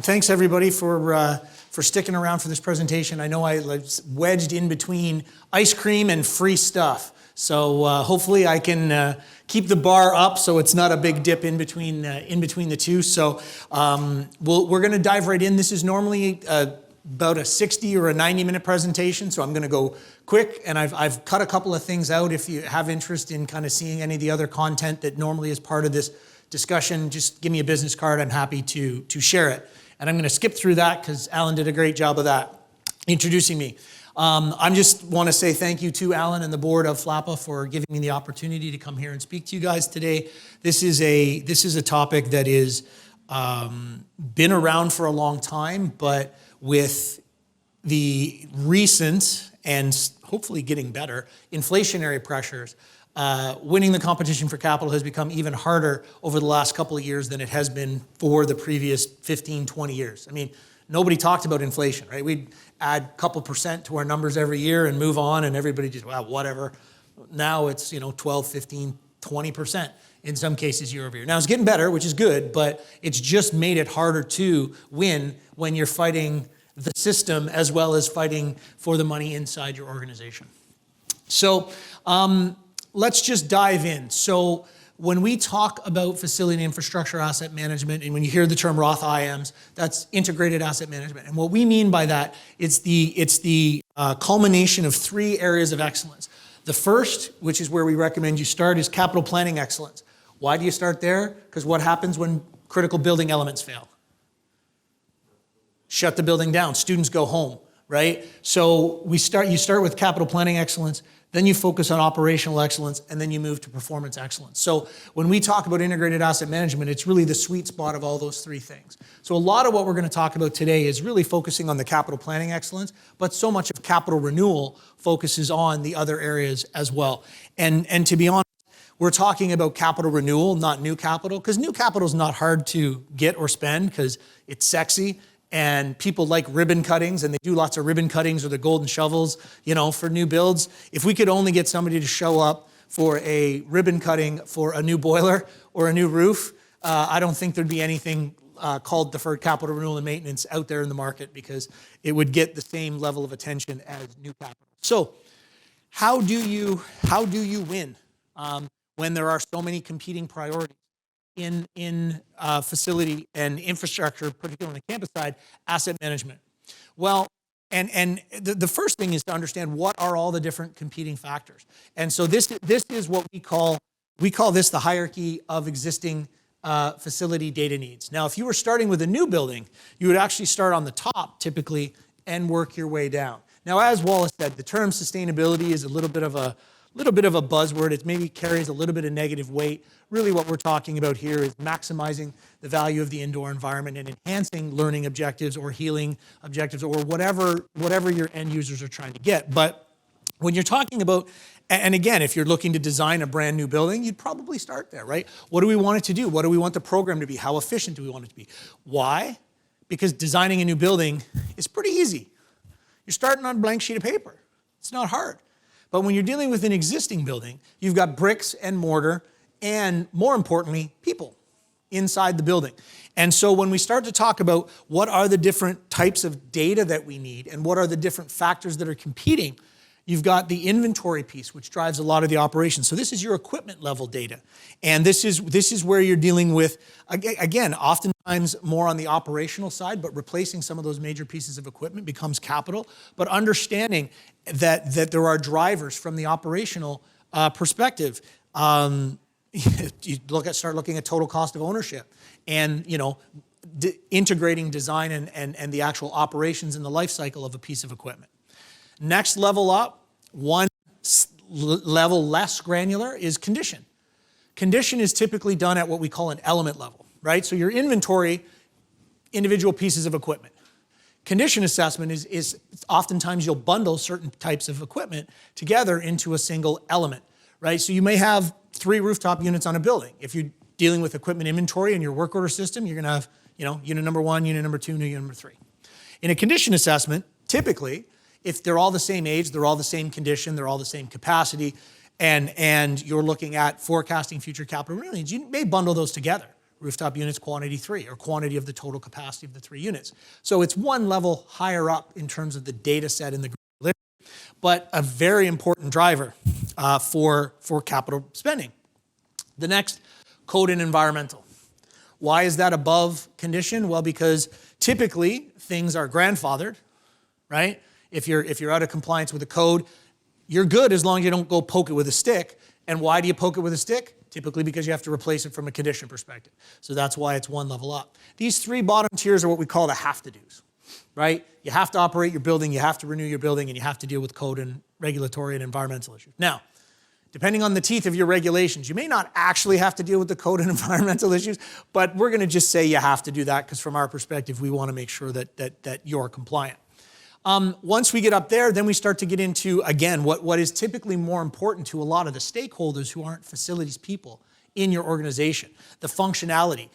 And thanks everybody for sticking around for this presentation. I know I was wedged in between ice cream and free stuff. So hopefully I can keep the bar up so it's not a big dip in between the two. So we're going to dive right in. This is normally about a 60 or a 90-minute presentation, so I'm going to go quick. And I've cut a couple of things out. If you have interest in kind of seeing any of the other content that normally is part of this discussion, just give me a business card. I'm happy to share it. And I'm going to skip through that because Alan did a great job of that, introducing me. I just want to say thank you to Alan and the board of FLAPPA for giving me the opportunity to come here and speak to you guys today. This is a topic that is been around for a long time, but with the recent and hopefully getting better inflationary pressures, winning the competition for capital has become even harder over the last couple of years than it has been for the previous 15, 20 years. I mean, nobody talked about inflation, right? We'd add a couple percent to our numbers every year and move on, and everybody just, well, whatever. Now it's 12, 15, 20% in some cases year over year. Now it's getting better, which is good, but it's just made it harder to win when you're fighting the system as well as fighting for the money inside your organization. So let's just dive in. So when we talk about facility and infrastructure asset management, and when you hear the term Roth IAMS, that's integrated asset management. And what we mean by that, it's the culmination of three areas of excellence. The first, which is where we recommend you start, is capital planning excellence. Why do you start there? Because what happens when critical building elements fail? Shut the building down. Students go home, right? So you start with capital planning excellence, then you focus on operational excellence, and then you move to performance excellence. So when we talk about integrated asset management, it's really the sweet spot of all those three things. So a lot of what we're going to talk about today is really focusing on the capital planning excellence, but so much of capital renewal focuses on the other areas as well. And to be honest, we're talking about capital renewal, not new capital, because new capital is not hard to get or spend because it's sexy. And people like ribbon cuttings, and they do lots of ribbon cuttings or the golden shovels, for new builds. If we could only get somebody to show up for a ribbon cutting for a new boiler or a new roof, I don't think there'd be anything called deferred capital renewal and maintenance out there in the market because it would get the same level of attention as new capital. So how do you win when there are so many competing priorities in facility and infrastructure, particularly on the campus side, asset management? Well, and the first thing is to understand what are all the different competing factors. And so this is what we call this the hierarchy of existing facility data needs. Now, if you were starting with a new building, you would actually start on the top typically and work your way down. Now, as Wallace said, the term sustainability is a little bit of a buzzword. It maybe carries a little bit of negative weight. Really what we're talking about here is maximizing the value of the indoor environment and enhancing learning objectives or healing objectives or whatever your end users are trying to get. But when you're talking about, and again, if you're looking to design a brand new building, you'd probably start there, right? What do we want it to do? What do we want the program to be? How efficient do we want it to be? Why? Because designing a new building is pretty easy. You're starting on a blank sheet of paper. It's not hard. But when you're dealing with an existing building, you've got bricks and mortar and, more importantly, people inside the building. And so when we start to talk about what are the different types of data that we need and what are the different factors that are competing, you've got the inventory piece, which drives a lot of the operations. So this is your equipment level data. And this is where you're dealing with, again, oftentimes more on the operational side, but replacing some of those major pieces of equipment becomes capital. But understanding that there are drivers from the operational perspective. You start looking at total cost of ownership and, integrating design and the actual operations and the life cycle of a piece of equipment. Next level up, one level less granular, is condition. Condition is typically done at what we call an element level, right? So your inventory, individual pieces of equipment. Condition assessment is oftentimes you'll bundle certain types of equipment together into a single element, right? So you may have 3 rooftop units on a building. If you're dealing with equipment inventory in your work order system, you're gonna have, unit number 1, unit number 2, unit number 3. In a condition assessment, typically, if they're all the same age, they're all the same condition, they're all the same capacity, and you're looking at forecasting future capital needs, you may bundle those together, Rooftop units, quantity 3, or quantity of the total capacity of the 3 units. So it's one level higher up in terms of the data set in the grid, but a very important driver for capital spending. The next, code and environmental. Why is that above condition? Well, because typically things are grandfathered, right? If you're out of compliance with the code, you're good as long as you don't go poke it with a stick. And why do you poke it with a stick? Typically because you have to replace it from a condition perspective. So that's why it's one level up. These 3 bottom tiers are what we call the have-to-dos, right? You have to operate your building, you have to renew your building, and you have to deal with code and regulatory and environmental issues. Now, depending on the teeth of your regulations, you may not actually have to deal with the code and environmental issues, but we're going to just say you have to do that because from our perspective, we want to make sure that you're compliant. Once we get up there, then we start to get into, again, what is typically more important to a lot of the stakeholders who aren't facilities people in your organization. The functionality.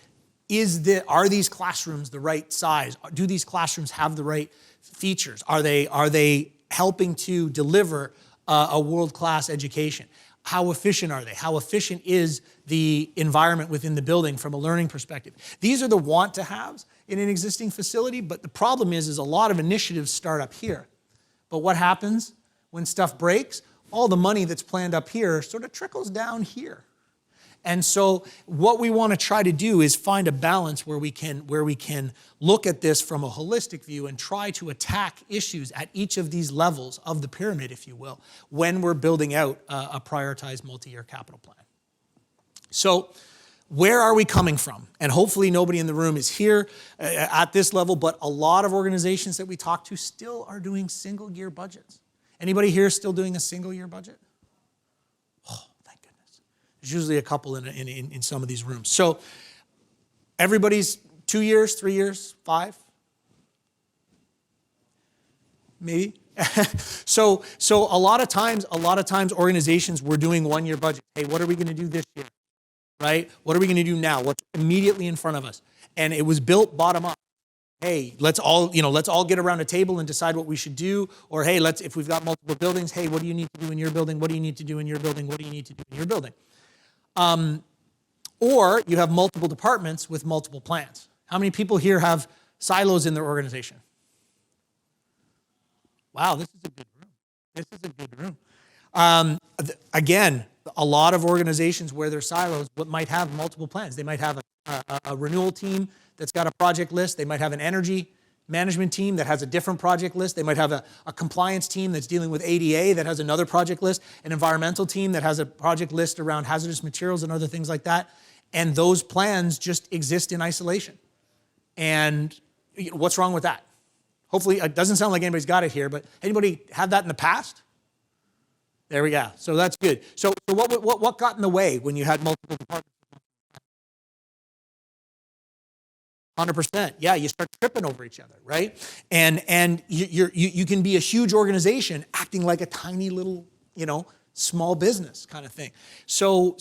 Are these classrooms the right size? Do these classrooms have the right features? Are they helping to deliver a world-class education? How efficient are they? How efficient is the environment within the building from a learning perspective? These are the want-to-haves in an existing facility, but the problem is a lot of initiatives start up here. But what happens when stuff breaks? All the money that's planned up here sort of trickles down here. And so what we want to try to do is find a balance where we can look at this from a holistic view and try to attack issues at each of these levels of the pyramid, if you will, when we're building out a prioritized multi-year capital plan. So where are we coming from? And hopefully nobody in the room is here at this level, but a lot of organizations that we talk to still are doing single-year budgets. Anybody here still doing a single-year budget? There's usually a couple in some of these rooms. So everybody's 2 years, 3 years, 5? Maybe? So a lot of times organizations were doing 1-year budget. Hey, what are we going to do this year? Right? What are we going to do now? What's immediately in front of us? And it was built bottom up. Hey, let's all get around a table and decide what we should do. Or hey, if we've got multiple buildings, hey, what do you need to do in your building? What do you need to do in your building? What do you need to do in your building? Or you have multiple departments with multiple plans. How many people here have silos in their organization? Wow, this is a good room. This is a good room. Again, a lot of organizations where they're silos might have multiple plans. They might have a renewal team that's got a project list. They might have an energy management team that has a different project list. They might have a compliance team that's dealing with ADA that has another project list, an environmental team that has a project list around hazardous materials and other things like that. And those plans just exist in isolation. And what's wrong with that? Hopefully, it doesn't sound like anybody's got it here, but anybody had that in the past? There we go. So that's good. So what got in the way when you had multiple departments? 100%. Yeah, you start tripping over each other, right? And you can be a huge organization acting like a tiny little, small business kind of thing. So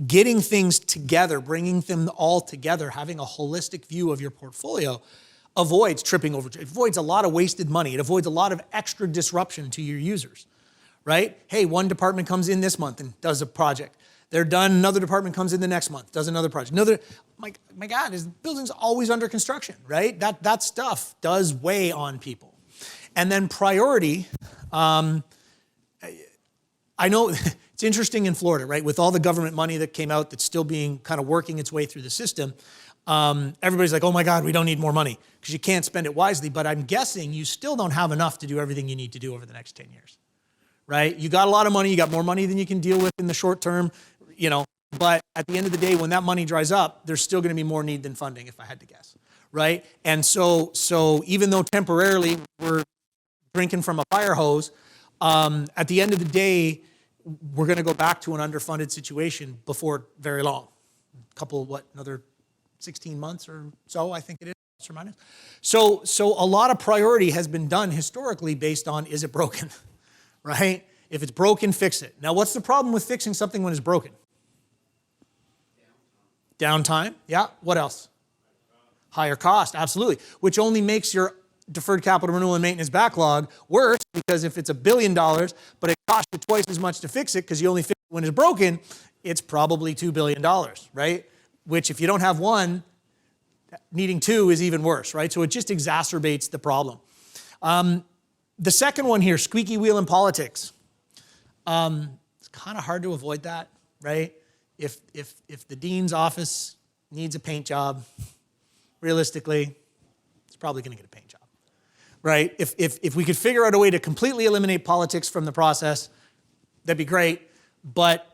getting things together, bringing them all together, having a holistic view of your portfolio avoids tripping over. It avoids a lot of wasted money. It avoids a lot of extra disruption to your users, right? Hey, one department comes in this month and does a project. They're done, another department comes in the next month, does another project. My God, this building's always under construction, right? That stuff does weigh on people. And then priority, I know it's interesting in Florida, right? With all the government money that came out that's still being kind of working its way through the system, everybody's like, oh my God, we don't need more money because you can't spend it wisely. But I'm guessing you still don't have enough to do everything you need to do over the next 10 years, right? You got a lot of money, you got more money than you can deal with in the short term. But at the end of the day, when that money dries up, there's still going to be more need than funding, if I had to guess, right? And so even though temporarily we're drinking from a fire hose, at the end of the day, we're going to go back to an underfunded situation before very long. Another 16 months or so, I think it is, plus or minus. So a lot of priority has been done historically based on, is it broken, right? If it's broken, fix it. Now, what's the problem with fixing something when it's broken? Downtime. Yeah. What else? Higher cost. Absolutely. Which only makes your deferred capital renewal and maintenance backlog. Worse, because if it's $1 billion, but it costs you twice as much to fix it because you only fix it when it's broken, it's probably $2 billion, right? Which if you don't have one, needing two is even worse, right? So it just exacerbates the problem. The second one here, squeaky wheel in politics. It's kind of hard to avoid that, right? If the dean's office needs a paint job, realistically, it's probably going to get a paint job, right? If we could figure out a way to completely eliminate politics from the process, that'd be great. But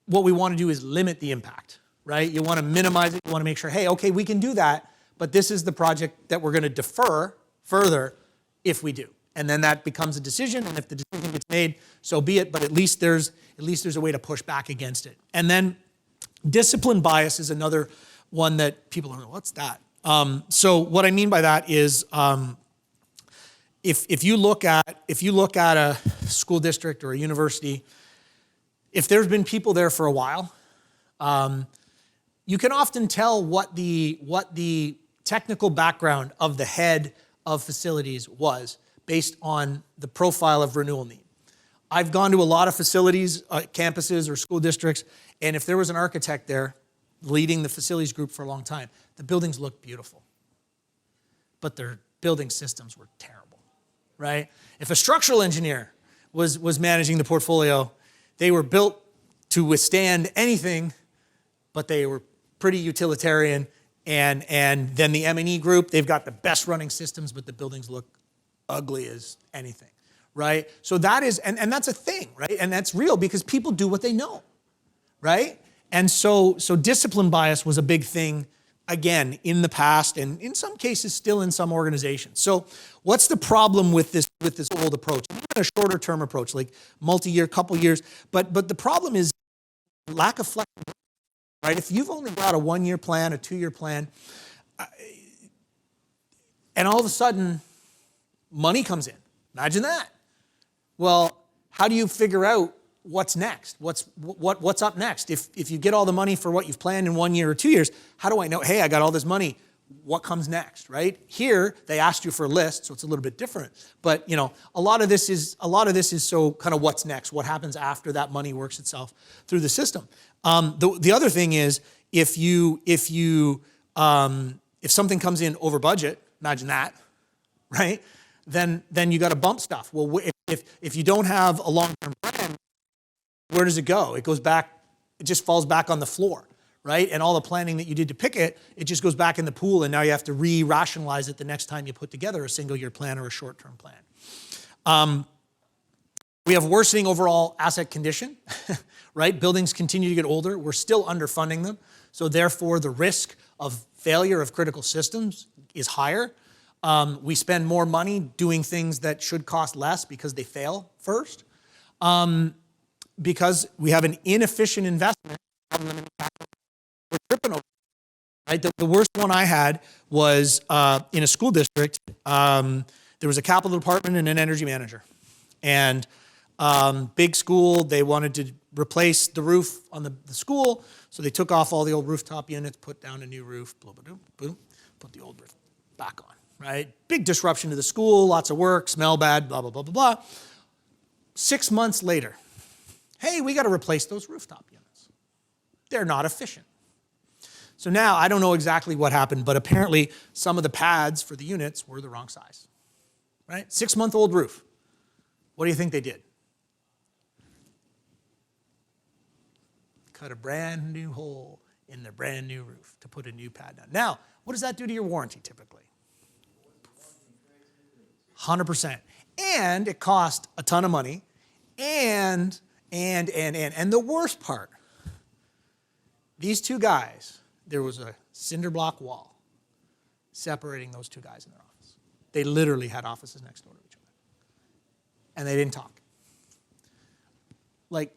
what we want to do is limit the impact, right? You want to minimize it. You want to make sure, hey, okay, we can do that, but this is the project that we're going to defer further if we do. And then that becomes a decision, and if the decision gets made, so be it, but at least there's a way to push back against it. And then discipline bias is another one that people are like, what's that? So what I mean by that is if you look at a school district or a university, if there's been people there for a while, you can often tell what the technical background of the head of facilities was based on the profile of renewal need. I've gone to a lot of facilities, campuses or school districts, and if there was an architect there leading the facilities group for a long time, the buildings looked beautiful, but their building systems were terrible, right? If a structural engineer was managing the portfolio, they were built to withstand anything, but they were pretty utilitarian. And then the M&E group, they've got the best running systems, but the buildings look ugly as anything, right? So that is, and that's a thing, right? And that's real because people do what they know, right? And so discipline bias was a big thing, again, in the past, and in some cases still in some organizations. So what's the problem with this old approach? Even a shorter term approach, like multi-year, couple years, but the problem is lack of flexibility, right? If you've only got a 1-year plan, a 2-year plan, and all of a sudden money comes in, imagine that. Well, how do you figure out what's next? What's up next? If you get all the money for what you've planned in 1 year or 2 years, how do I know, hey, I got all this money, what comes next, right? Here, they asked you for a list, so it's a little bit different. But a lot of this is so kind of what's next, what happens after that money works itself through the system. The other thing is if something comes in over budget, imagine that, right? Then you got to bump stuff. Well, if you don't have a long-term plan, where does it go? It goes back, it just falls back on the floor, right? And all the planning that you did to pick it, it just goes back in the pool, and now you have to re-rationalize it the next time you put together a single-year plan or a short-term plan. We have worsening overall asset condition, right? Buildings continue to get older. We're still underfunding them. So therefore, the risk of failure of critical systems is higher. We spend more money doing things that should cost less because they fail first. Because we have an inefficient investment, we're tripping over. Right? The worst one I had was in a school district. There was a capital department and an energy manager. And big school, they wanted to replace the roof on the school, so they took off all the old rooftop units, put down a new roof, boom, put the old roof back on. Right? Big disruption to the school, lots of work, smell bad, blah, blah, blah, blah, blah. 6 months later, hey, we got to replace those rooftop units. They're not efficient. So now, I don't know exactly what happened, but apparently some of the pads for the units were the wrong size. Right? 6-month-old roof. What do you think they did? Cut a brand new hole in their brand new roof to put a new pad down. Now, what does that do to your warranty typically? 100%. And it cost a ton of money. And the worst part, these two guys, there was a cinder block wall separating those two guys in their office. They literally had offices next door to each other. And they didn't talk. Like,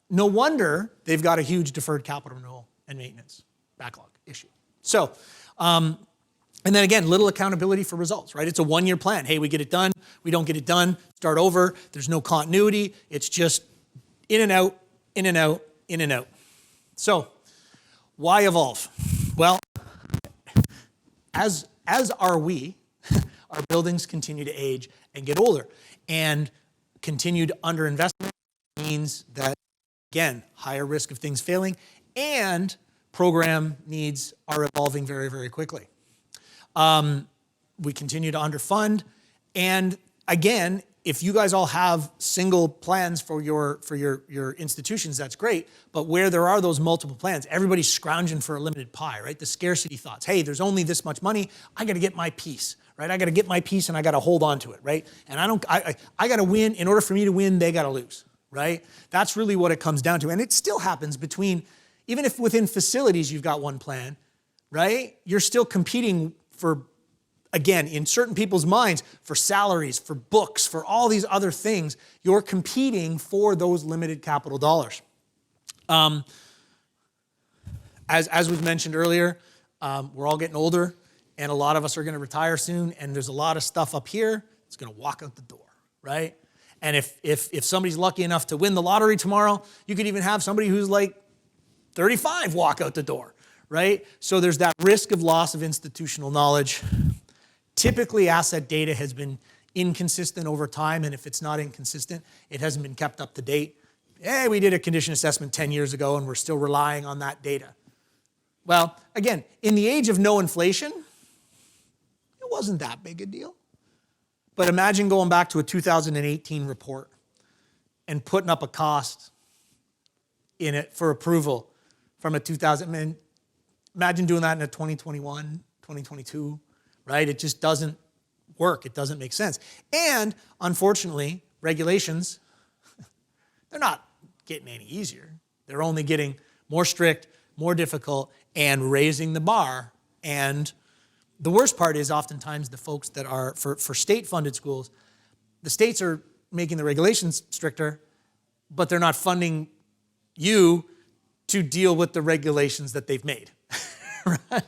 no wonder they've got a huge deferred capital renewal and maintenance backlog issue. So, and then again, little accountability for results, right? It's a 1-year plan. Hey, we get it done. We don't get it done. Start over. There's no continuity. It's just in and out, in and out, in and out. So, why evolve? Well, as are we, our buildings continue to age and get older. And continued underinvestment means that, again, higher risk of things failing, and program needs are evolving very, very quickly. We continue to underfund, and again, if you guys all have single plans for your institutions, that's great. But where there are those multiple plans, everybody's scrounging for a limited pie, right? The scarcity thoughts. Hey, there's only this much money. I got to get my piece, right? I got to get my piece and I got to hold on to it, right? And I got to win. In order for me to win, they got to lose, right? That's really what it comes down to. And it still happens between, even if within facilities you've got one plan, right? You're still competing for, again, in certain people's minds, for salaries, for books, for all these other things, you're competing for those limited capital dollars. As was mentioned earlier, we're all getting older, and a lot of us are going to retire soon, and there's a lot of stuff up here that's going to walk out the door, right? And if somebody's lucky enough to win the lottery tomorrow, you could even have somebody who's like 35 walk out the door, right? So there's that risk of loss of institutional knowledge. Typically, asset data has been inconsistent over time, and if it's not inconsistent, it hasn't been kept up to date. Hey, we did a condition assessment 10 years ago, and we're still relying on that data. Well, again, in the age of no inflation, it wasn't that big a deal. But imagine going back to a 2018 report and putting up a cost in it for approval from a 2000, imagine doing that in a 2021, 2022. Right? It just doesn't work. It doesn't make sense. And unfortunately, regulations, they're not getting any easier. They're only getting more strict, more difficult, and raising the bar. And the worst part is oftentimes the folks that are, for state-funded schools, the states are making the regulations stricter, but they're not funding you to deal with the regulations that they've made. Right?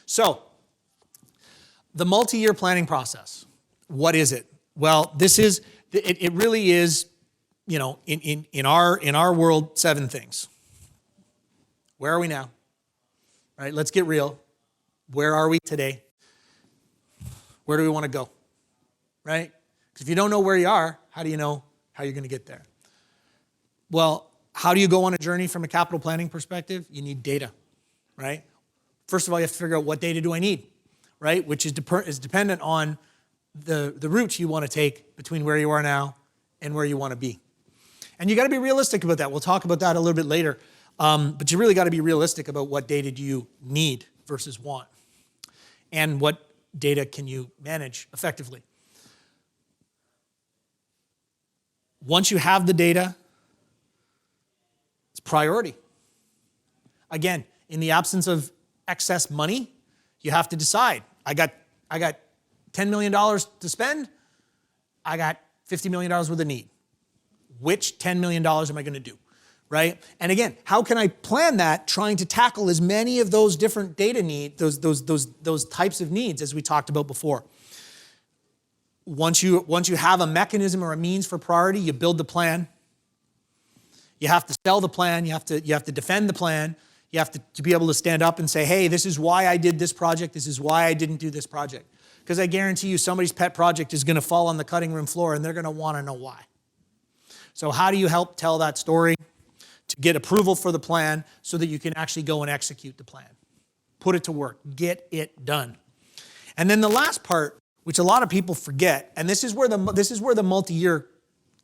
So, the multi-year planning process, what is it? Well, it really is, you know, in our world, 7 things. Where are we now? Right, let's get real. Where are we today? Where do we want to go? Right? Because if you don't know where you are, how do you know how you're going to get there? Well, how do you go on a journey from a capital planning perspective? You need data, right? First of all, you have to figure out what data do I need? Right, which is dependent on the route you want to take between where you are now and where you want to be. And you got to be realistic about that. We'll talk about that a little bit later. But you really got to be realistic about what data do you need versus want, and what data can you manage effectively. Once you have the data, it's priority. Again, in the absence of excess money, you have to decide. I got $10 million to spend. I got $50 million worth of need. Which $10 million am I going to do, right? And again, how can I plan that, trying to tackle as many of those different data needs, those types of needs as we talked about before. Once you have a mechanism or a means for priority, you build the plan. You have to sell the plan. You have to defend the plan. You have to be able to stand up and say, hey, this is why I did this project. This is why I didn't do this project. Because I guarantee you somebody's pet project is going to fall on the cutting room floor, and they're going to want to know why. So how do you help tell that story to get approval for the plan so that you can actually go and execute the plan? Put it to work. Get it done. And then the last part, which a lot of people forget, and this is where the multi-year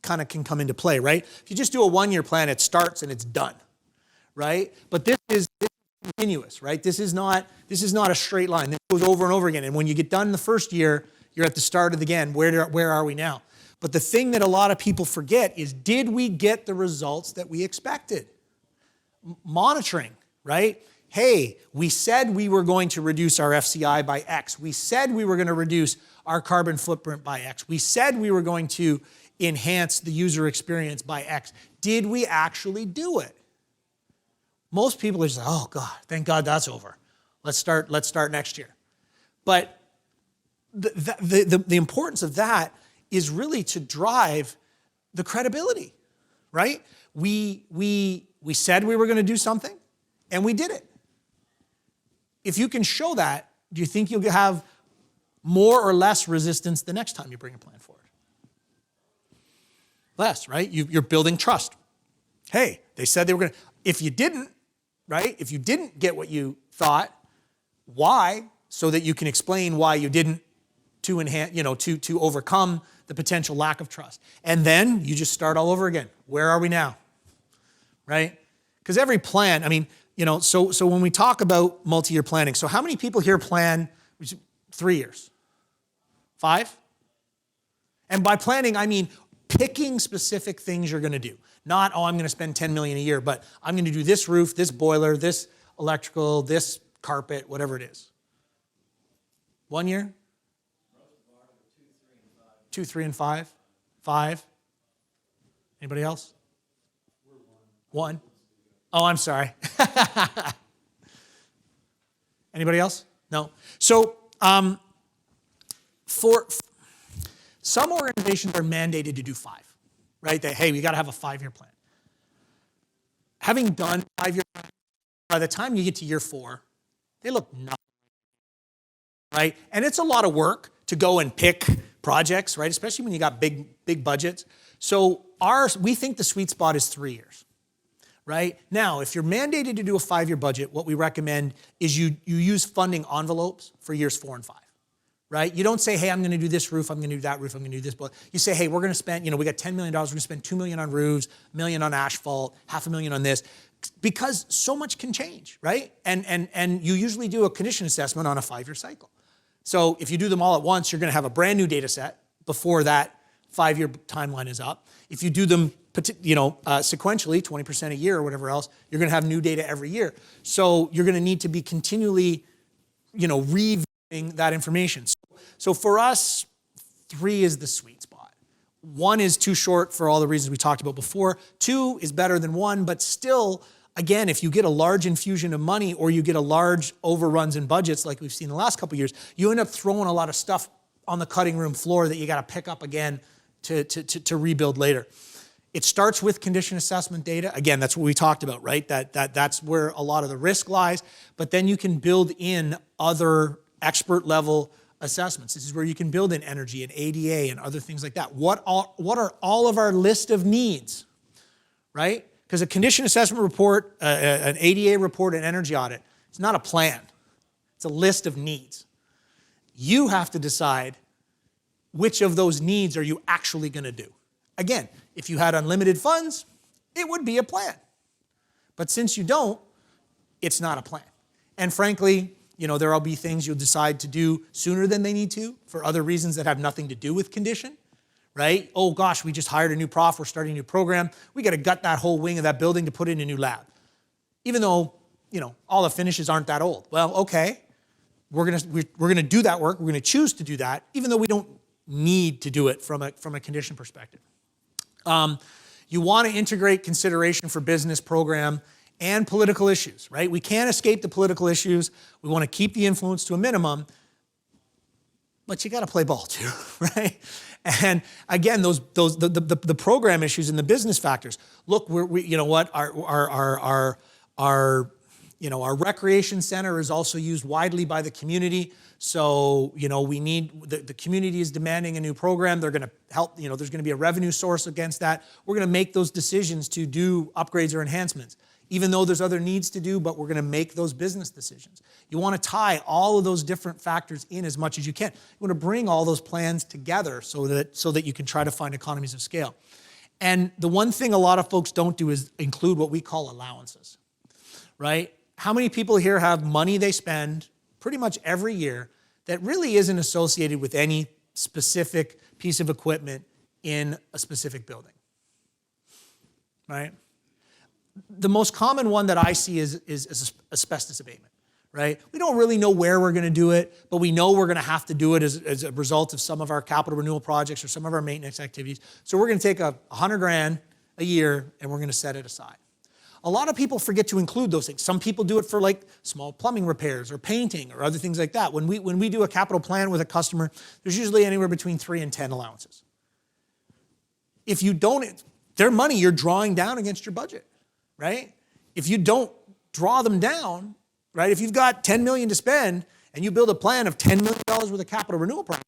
kind of can come into play, right? If you just do a 1-year plan, it starts and it's done. Right? But this is continuous, right? This is not a straight line. This goes over and over again. And when you get done the first year, you're at the start of the again. Where are we now? But the thing that a lot of people forget is, did we get the results that we expected? Monitoring, right? Hey, we said we were going to reduce our FCI by X. We said we were going to reduce our carbon footprint by X. We said we were going to enhance the user experience by X. Did we actually do it? Most people are just like, oh God, thank God that's over. Let's start next year. But the importance of that is really to drive the credibility, right? We said we were going to do something, and we did it. If you can show that, do you think you'll have more or less resistance the next time you bring a plan forward? Less, right? You're building trust. Hey, they said they were going to, if you didn't, right? If you didn't get what you thought, why? So that you can explain why you didn't, to enhance, to overcome the potential lack of trust. And then you just start all over again. Where are we now? Right? Because every plan, so when we talk about multi-year planning, so how many people here plan 3 years? 5? And by planning, I mean picking specific things you're going to do. Not, I'm going to spend $10 million a year, but I'm going to do this roof, this boiler, this electrical, this carpet, whatever it is. 1 year? 2, 3, and 5? 5? Anybody else? 1. Oh, I'm sorry. Anybody else? No. So for some organizations are mandated to do 5, right? Hey, we got to have a 5-year plan. Having done 5-year plan, by the time you get to year 4, they look nothing, right? And it's a lot of work to go and pick projects, right? Especially when you got big budgets. So we think the sweet spot is 3 years. Right? Now, if you're mandated to do a 5-year budget, what we recommend is you use funding envelopes for years 4 and 5. Right? You don't say, hey, I'm going to do this roof, I'm going to do that roof, I'm going to do this. But you say, hey, we're going to spend, we got $10 million, we're going to spend $2 million on roofs, $1 million on asphalt, $500,000 on this. Because so much can change, right? And you usually do a condition assessment on a 5-year cycle. So if you do them all at once, you're going to have a brand new data set before that 5-year timeline is up. If you do them sequentially, 20% a year or whatever else, you're going to have new data every year. So you're going to need to be continually, reviewing that information. So for us, 3 is the sweet spot. 1 is too short for all the reasons we talked about before. 2 is better than 1, but still, again, if you get a large infusion of money or you get a large overruns in budgets like we've seen the last couple of years, you end up throwing a lot of stuff on the cutting room floor that you got to pick up again to rebuild later. It starts with condition assessment data. Again, that's what we talked about, right? That's where a lot of the risk lies. But then you can build in other expert level assessments. This is where you can build in energy and ADA and other things like that. What are all of our list of needs, right? Because a condition assessment report, an ADA report, an energy audit, it's not a plan. It's a list of needs. You have to decide which of those needs are you actually going to do. Again, if you had unlimited funds, it would be a plan. But since you don't, it's not a plan. And frankly, there will be things you'll decide to do sooner than they need to for other reasons that have nothing to do with condition, right? Oh gosh, we just hired a new prof, we're starting a new program. We got to gut that whole wing of that building to put in a new lab. Even though, all the finishes aren't that old. Well, okay, we're gonna do that work. We're gonna choose to do that, even though we don't need to do it from a condition perspective. You want to integrate consideration for business, program, and political issues, right? We can't escape the political issues. We want to keep the influence to a minimum, but you got to play ball too, right? And again, the program issues and the business factors. Look, our recreation center is also used widely by the community. So, we need, the community is demanding a new program. They're going to help, there's going to be a revenue source against that. We're going to make those decisions to do upgrades or enhancements, even though there's other needs to do, but we're going to make those business decisions. You want to tie all of those different factors in as much as you can. You want to bring all those plans together so that you can try to find economies of scale. And the one thing a lot of folks don't do is include what we call allowances, right? How many people here have money they spend pretty much every year that really isn't associated with any specific piece of equipment in a specific building, right? The most common one that I see is asbestos abatement, right? We don't really know where we're going to do it, but we know we're going to have to do it as a result of some of our capital renewal projects or some of our maintenance activities. So we're going to take $100,000 a year and we're going to set it aside. A lot of people forget to include those things. Some people do it for like small plumbing repairs or painting or other things like that. When we do a capital plan with a customer, there's usually anywhere between 3 and 10 allowances. If you don't, their money you're drawing down against your budget, right? If you don't draw them down, right? If you've got $10 million to spend and you build a plan of $10 million worth of capital renewal projects,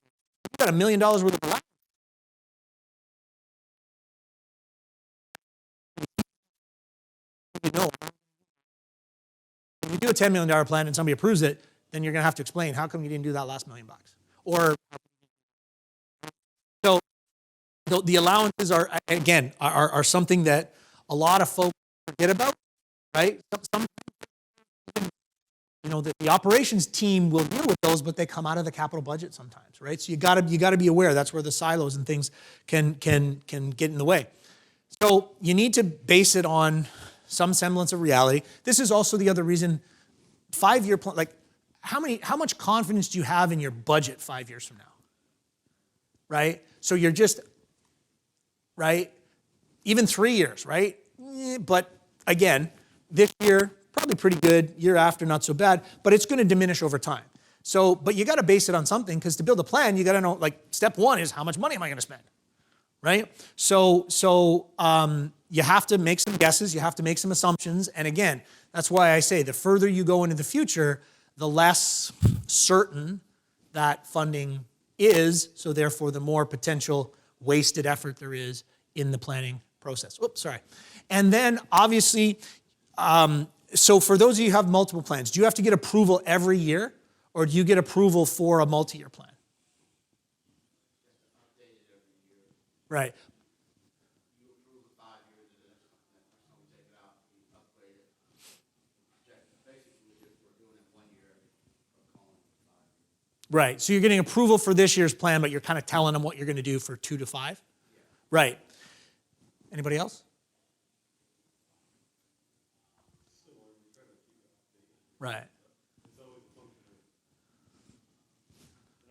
you got $1 million worth of allowance. You know, if you do a $10 million plan and somebody approves it, then you're going to have to explain, how come you didn't do that last $1 million? Or, so the allowances are, again, are something that a lot of folks forget about, right? You know, the operations team will deal with those, but they come out of the capital budget sometimes, right? So you got to be aware. That's where the silos and things can get in the way. So you need to base it on some semblance of reality. This is also the other reason, 5-year plan, like how much confidence do you have in your budget 5 years from now? Right? So you're just, right? Even 3 years, right? But again, this year, probably pretty good. Year after, not so bad. But it's going to diminish over time. So, but you got to base it on something, because to build a plan, you got to know, like, step one is, how much money am I going to spend? Right? So you have to make some guesses. You have to make some assumptions. And again, that's why I say the further you go into the future, the less certain that funding is. So therefore, the more potential wasted effort there is in the planning process. Oops, sorry. And then obviously, so for those of you who have multiple plans, do you have to get approval every year, or do you get approval for a multi-year plan? Right. You approve it 5 years, and then someone take it out, you upgrade it, check. Basically, we're doing it 1 year, we're calling it 5 years. Right. So you're getting approval for this year's plan, but you're kind of telling them what you're going to do for 2 to 5? Yeah. Right. Anybody else? Right. It's always a function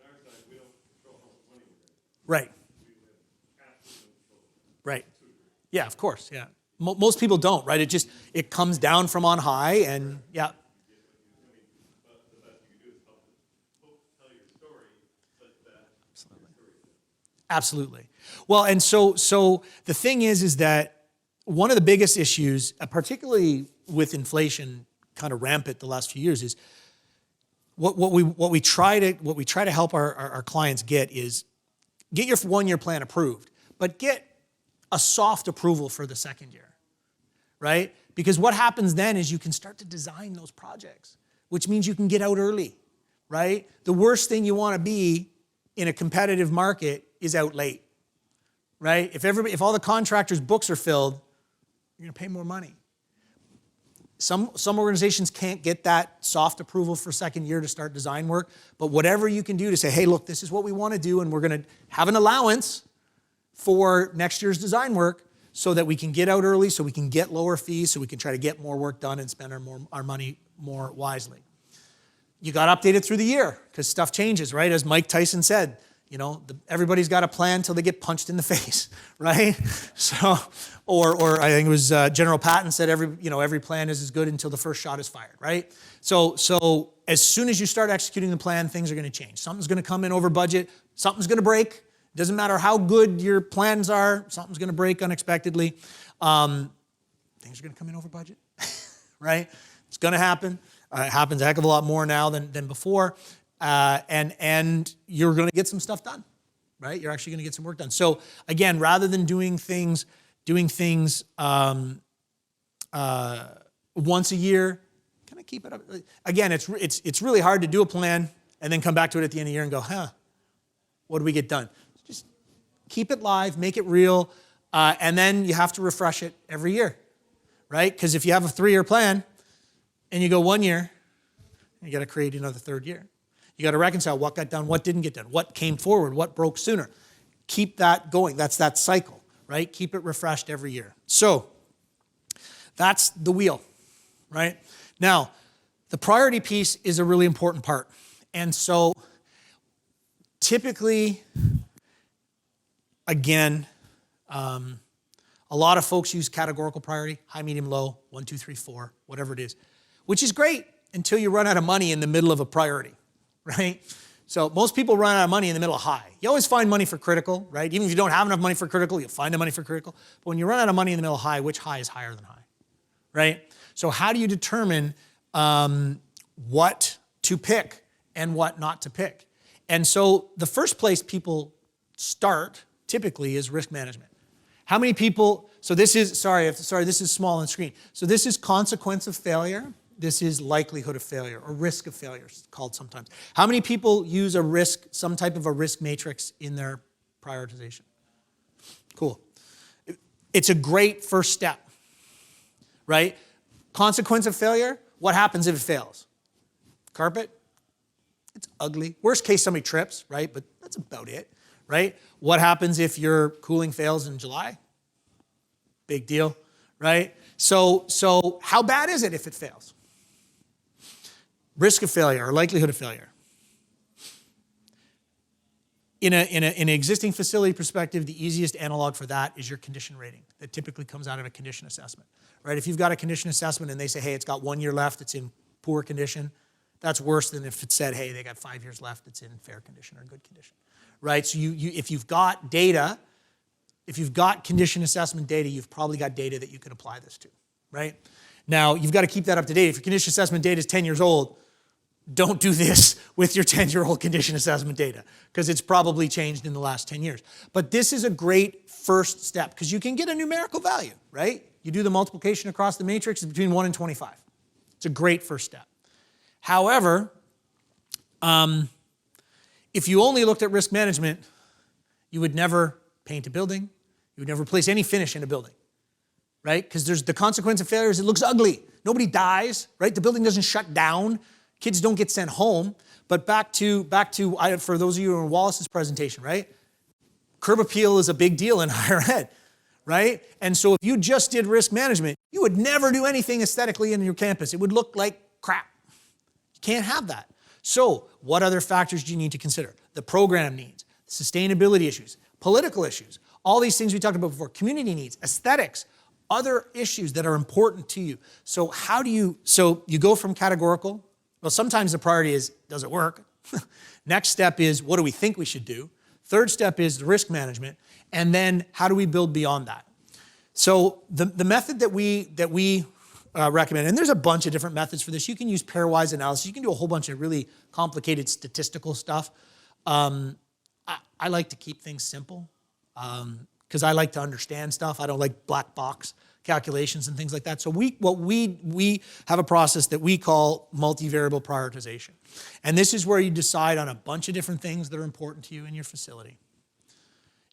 of, on our side, we don't control how much money we're getting. Right. We have absolute control. Right. Yeah, of course. Yeah. Most people don't, right? It comes down from on high, and yeah. But the best you can do is tell your story such that Absolutely. your story is. Absolutely. Well, and so the thing is that one of the biggest issues, particularly with inflation kind of rampant the last few years, is what we try to help our clients get is get your 1-year plan approved, but get a soft approval for the 2nd year, right? Because what happens then is you can start to design those projects, which means you can get out early, right? The worst thing you want to be in a competitive market is out late, right? If all the contractors' books are filled, you're going to pay more money. Some organizations can't get that soft approval for 2nd year to start design work, but whatever you can do to say, hey, look, this is what we want to do, and we're going to have an allowance for next year's design work so that we can get out early, so we can get lower fees, so we can try to get more work done and spend our money more wisely. You got to update it through the year, because stuff changes, right? As Mike Tyson said, everybody's got a plan till they get punched in the face, right? So, or I think it was General Patton said every plan is as good until the first shot is fired, right? So as soon as you start executing the plan, things are going to change. Something's going to come in over budget. Something's going to break. Doesn't matter how good your plans are. Something's going to break unexpectedly. Things are going to come in over budget, right? It's going to happen. It happens a heck of a lot more now than before. And you're going to get some stuff done, right? You're actually going to get some work done. So again, rather than doing things once a year, kind of keep it up. Again, it's really hard to do a plan and then come back to it at the end of the year and go, what do we get done? Just keep it live, make it real, and then you have to refresh it every year, right? Because if you have a 3-year plan and you go 1 year, you got to create another 3rd year. You got to reconcile what got done, what didn't get done, what came forward, what broke sooner. Keep that going. That's that cycle, right? Keep it refreshed every year. So that's the wheel, right? Now, the priority piece is a really important part. And so typically, again, a lot of folks use categorical priority, high, medium, low, 1, 2, 3, 4, whatever it is, which is great until you run out of money in the middle of a priority. Right? So most people run out of money in the middle of high. You always find money for critical, right? Even if you don't have enough money for critical, you'll find the money for critical. But when you run out of money in the middle of high, which high is higher than high? Right? So how do you determine what to pick and what not to pick. And so the first place people start typically is risk management. How many people, so this is, sorry, this is small on the screen. So this is consequence of failure. This is likelihood of failure, or risk of failure, it's called sometimes. How many people use a risk, some type of a risk matrix in their prioritization? Cool. It's a great first step, right? Consequence of failure, what happens if it fails? Carpet, it's ugly. Worst case, somebody trips, right? But that's about it, right? What happens if your cooling fails in July? Big deal, right? So how bad is it if it fails? Risk of failure or likelihood of failure. In an existing facility perspective, the easiest analog for that is your condition rating that typically comes out of a condition assessment, right? If you've got a condition assessment and they say, hey, it's got 1 year left, it's in poor condition, that's worse than if it said, hey, they got 5 years left, it's in fair condition or good condition, right? So if you've got data, if you've got condition assessment data, you've probably got data that you can apply this to, right? Now, you've got to keep that up to date. If your condition assessment data is 10 years old, don't do this with your 10-year-old condition assessment data because it's probably changed in the last 10 years. But this is a great first step because you can get a numerical value, right? You do the multiplication across the matrix, it's between 1 and 25. It's a great first step. However, if you only looked at risk management, you would never paint a building. You would never place any finish in a building, right? Because there's the consequence of failure is it looks ugly. Nobody dies, right? The building doesn't shut down. Kids don't get sent home. But back to for those of you who are in Wallace's presentation, right? Curb appeal is a big deal in higher ed, right? And so if you just did risk management, you would never do anything aesthetically in your campus. It would look like crap. You can't have that. So what other factors do you need to consider? The program needs, sustainability issues, political issues, all these things we talked about before, community needs, aesthetics, other issues that are important to you. So you go from categorical. Well, sometimes the priority is, does it work? Next step is, what do we think we should do? Third step is the risk management. And then how do we build beyond that? So the method that we recommend, and there's a bunch of different methods for this. You can use pairwise analysis. You can do a whole bunch of really complicated statistical stuff. I like to keep things simple because I like to understand stuff. I don't like black box calculations and things like that. So we have a process that we call multivariable prioritization. And this is where you decide on a bunch of different things that are important to you in your facility.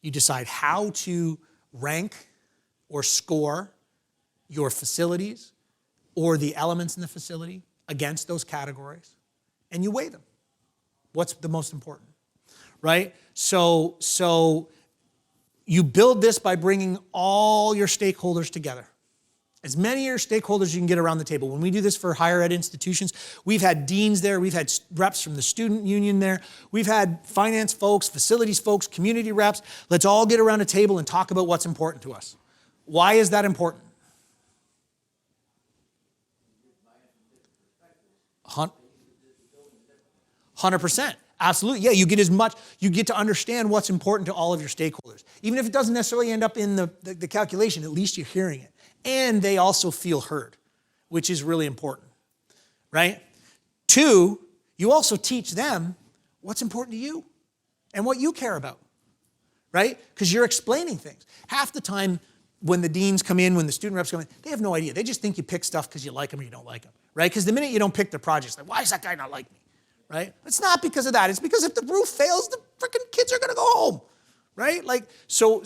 You decide how to rank or score your facilities or the elements in the facility against those categories, and you weigh them. What's the most important, right? So you build this by bringing all your stakeholders together. As many of your stakeholders as you can get around the table. When we do this for higher ed institutions, we've had deans there, we've had reps from the student union there, we've had finance folks, facilities folks, community reps. Let's all get around a table and talk about what's important to us. Why is that important? 100%. Absolutely. Yeah, you get to understand what's important to all of your stakeholders. Even if it doesn't necessarily end up in the calculation, at least you're hearing it. And they also feel heard, which is really important, right? 2, you also teach them what's important to you and what you care about, right? Because you're explaining things. Half the time when the deans come in, when the student reps come in, they have no idea. They just think you pick stuff because you like them or you don't like them, right? Because the minute you don't pick their projects, like, why does that guy not like me? Right? It's not because of that. It's because if the roof fails, the freaking kids are going to go home, right? Like, so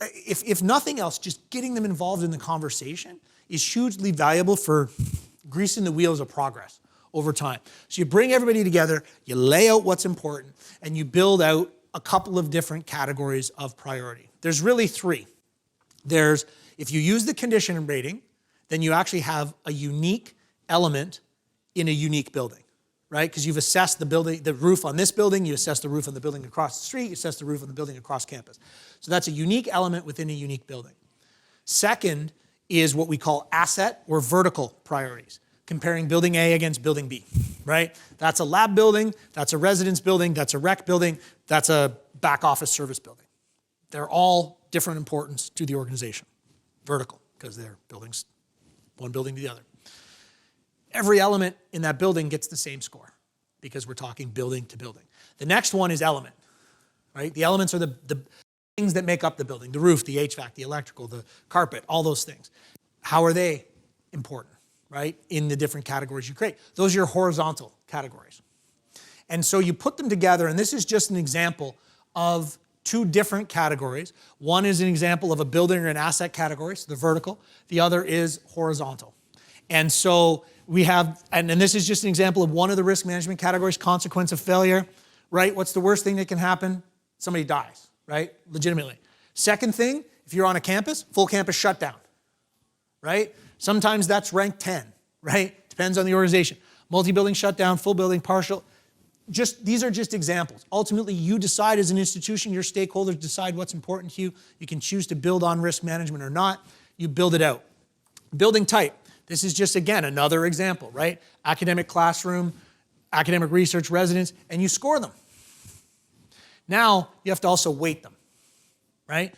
if nothing else, just getting them involved in the conversation is hugely valuable for greasing the wheels of progress over time. So you bring everybody together, you lay out what's important, and you build out a couple of different categories of priority. There's really 3. If you use the condition rating, then you actually have a unique element in a unique building. Right? Because you've assessed the roof on this building, you assess the roof on the building across the street, you assess the roof on the building across campus. So that's a unique element within a unique building. Second is what we call asset or vertical priorities, comparing building A against building B, right? That's a lab building, that's a residence building, that's a rec building, that's a back office service building. They're all different importance to the organization. Vertical, because they're buildings, one building to the other. Every element in that building gets the same score. because we're talking building to building. The next one is element, right? The elements are the things that make up the building, the roof, the HVAC, the electrical, the carpet, all those things. How are they important, right, in the different categories you create? Those are your horizontal categories. And so you put them together, and this is just an example of two different categories. One is an example of a building or an asset category, so the vertical. The other is horizontal. And so we have, and this is just an example of one of the risk management categories, consequence of failure, right? What's the worst thing that can happen? Somebody dies, right? Legitimately. Second thing, if you're on a campus, full campus shutdown, right? Sometimes that's ranked 10, right? Depends on the organization. Multi-building shutdown, full building, partial. These are just examples. Ultimately, you decide as an institution, your stakeholders decide what's important to you. You can choose to build on risk management or not. You build it out. Building type. This is just, again, another example, right? Academic classroom, academic research residence, and you score them. Now, you have to also weight them, right?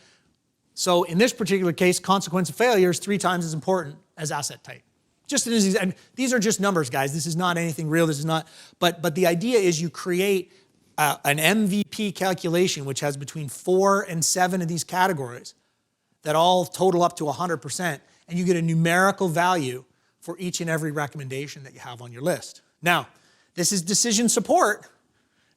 So in this particular case, consequence of failure is 3 times as important as asset type. Just as, and these are just numbers, guys. This is not anything real. This is not, but the idea is you create an MVP calculation which has between 4 and 7 of these categories that all total up to 100%, and you get a numerical value for each and every recommendation that you have on your list. Now, this is decision support,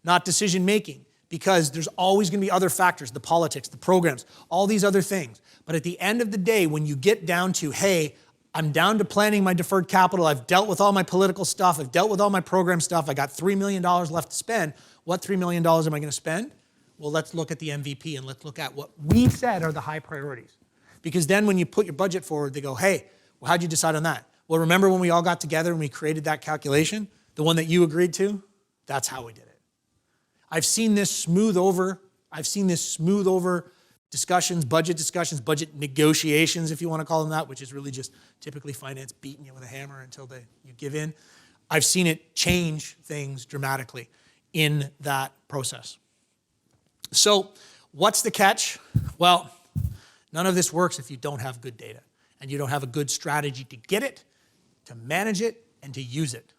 not decision making, because there's always going to be other factors, the politics, the programs, all these other things. But at the end of the day, when you get down to, hey, I'm down to planning my deferred capital. I've dealt with all my political stuff. I've dealt with all my program stuff. I got $3 million left to spend. What $3 million am I going to spend? Well, let's look at the MVP and let's look at what we said are the high priorities. Because then when you put your budget forward, they go, hey, well, how'd you decide on that? Well, remember when we all got together and we created that calculation? The one that you agreed to? That's how we did it. I've seen this smooth over discussions, budget negotiations, if you want to call them that, which is really just typically finance beating you with a hammer until you give in. I've seen it change things dramatically in that process. So what's the catch? Well, none of this works if you don't have good data and you don't have a good strategy to get it, to manage it, and to use it.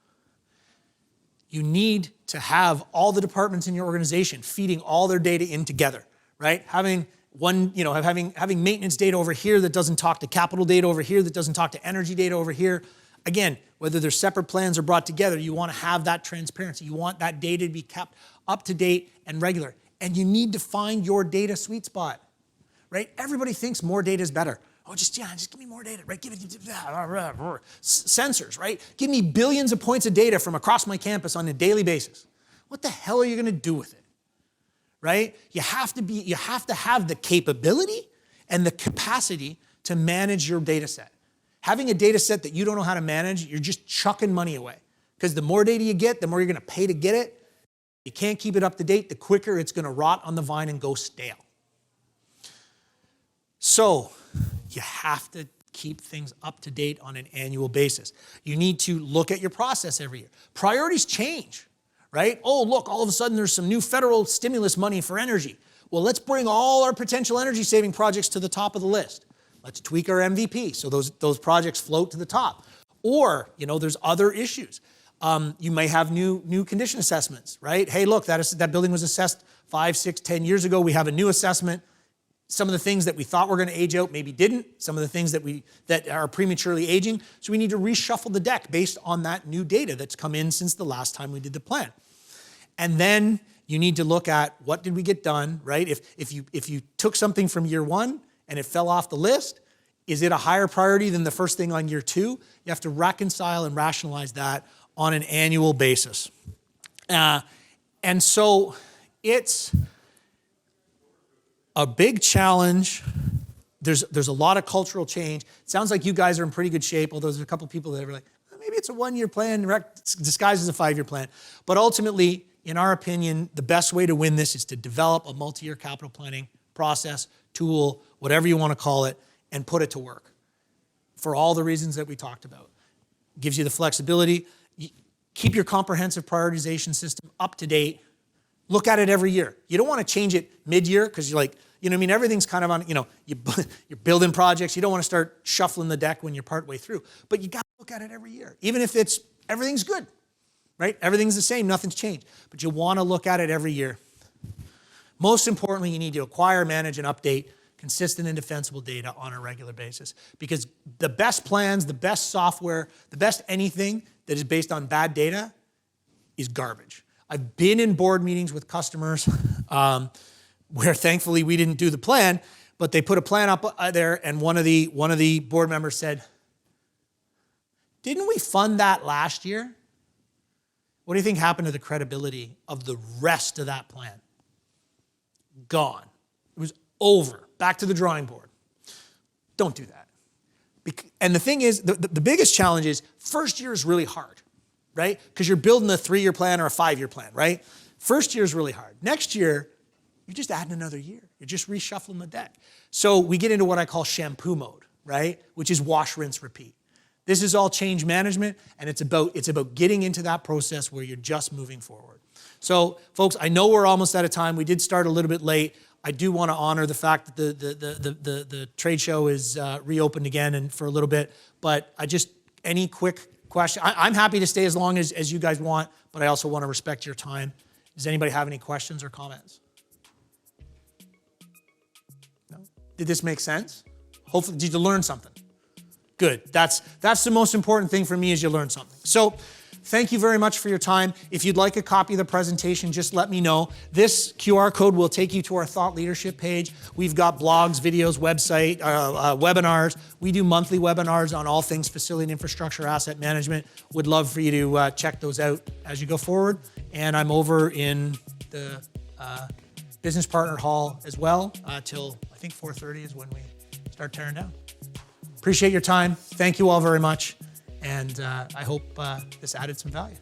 You need to have all the departments in your organization feeding all their data in together, right? Having maintenance data over here that doesn't talk to capital data over here, that doesn't talk to energy data over here. Again, whether they're separate plans or brought together, you want to have that transparency. You want that data to be kept up to date and regular. And you need to find your data sweet spot, right? Everybody thinks more data is better. Oh, just give me more data, right? Give it sensors, right? Give me billions of points of data from across my campus on a daily basis. What the hell are you going to do with it? Right? You have to have the capability and the capacity to manage your data set. Having a data set that you don't know how to manage, you're just chucking money away. Because the more data you get, the more you're going to pay to get it. You can't keep it up to date, the quicker it's going to rot on the vine and go stale. So you have to keep things up to date on an annual basis. You need to look at your process every year. Priorities change. Right? Oh, look, all of a sudden there's some new federal stimulus money for energy. Well, let's bring all our potential energy saving projects to the top of the list. Let's tweak our MVP so those projects float to the top. Or, there's other issues. You may have new condition assessments, right? Hey, look, that building was assessed 5, 6, 10 years ago. We have a new assessment. Some of the things that we thought were going to age out maybe didn't. Some of the things that are prematurely aging. So we need to reshuffle the deck based on that new data that's come in since the last time we did the plan. And then you need to look at what did we get done, right? If you took something from year 1 and it fell off the list, is it a higher priority than the first thing on year 2? You have to reconcile and rationalize that on an annual basis. And so it's a big challenge. There's a lot of cultural change. It sounds like you guys are in pretty good shape, although there's a couple people that are like, maybe it's a 1-year plan disguised as a 5-year plan. But ultimately, in our opinion, the best way to win this is to develop a multi-year capital planning process, tool, whatever you want to call it, and put it to work for all the reasons that we talked about. Gives you the flexibility. Keep your comprehensive prioritization system up to date. Look at it every year. You don't want to change it mid-year because you're like, everything's kind of on, you're building projects. You don't want to start shuffling the deck when you're partway through. But you got to look at it every year, even if everything's good. right? Everything's the same, nothing's changed. But you want to look at it every year. Most importantly, you need to acquire, manage, and update consistent and defensible data on a regular basis. Because the best plans, the best software, the best anything that is based on bad data is garbage. I've been in board meetings with customers where thankfully we didn't do the plan, but they put a plan up there and one of the board members said, "Didn't we fund that last year?" What do you think happened to the credibility of the rest of that plan? Gone. It was over. Back to the drawing board. Don't do that. And the thing is, the biggest challenge is first year is really hard, right? Because you're building a 3-year plan or a 5-year plan, right? First year is really hard. Next year, you're just adding another year. You're just reshuffling the deck. So we get into what I call shampoo mode, right? Which is wash, rinse, repeat. This is all change management, and it's about getting into that process where you're just moving forward. So, folks, I know we're almost out of time. We did start a little bit late. I do want to honor the fact that the trade show is reopened again and for a little bit. But any quick question? I'm happy to stay as long as you guys want, but I also want to respect your time. Does anybody have any questions or comments? No? Did this make sense? Hopefully, did you learn something? Good. That's the most important thing for me is you learn something. So thank you very much for your time. If you'd like a copy of the presentation, just let me know. This QR code will take you to our thought leadership page. We've got blogs, videos, website, webinars. We do monthly webinars on all things facility and infrastructure asset management. Would love for you to check those out as you go forward. And I'm over in the business partner hall as well till I think 4:30 is when we start tearing down. Appreciate your time. Thank you all very much. And I hope this added some value.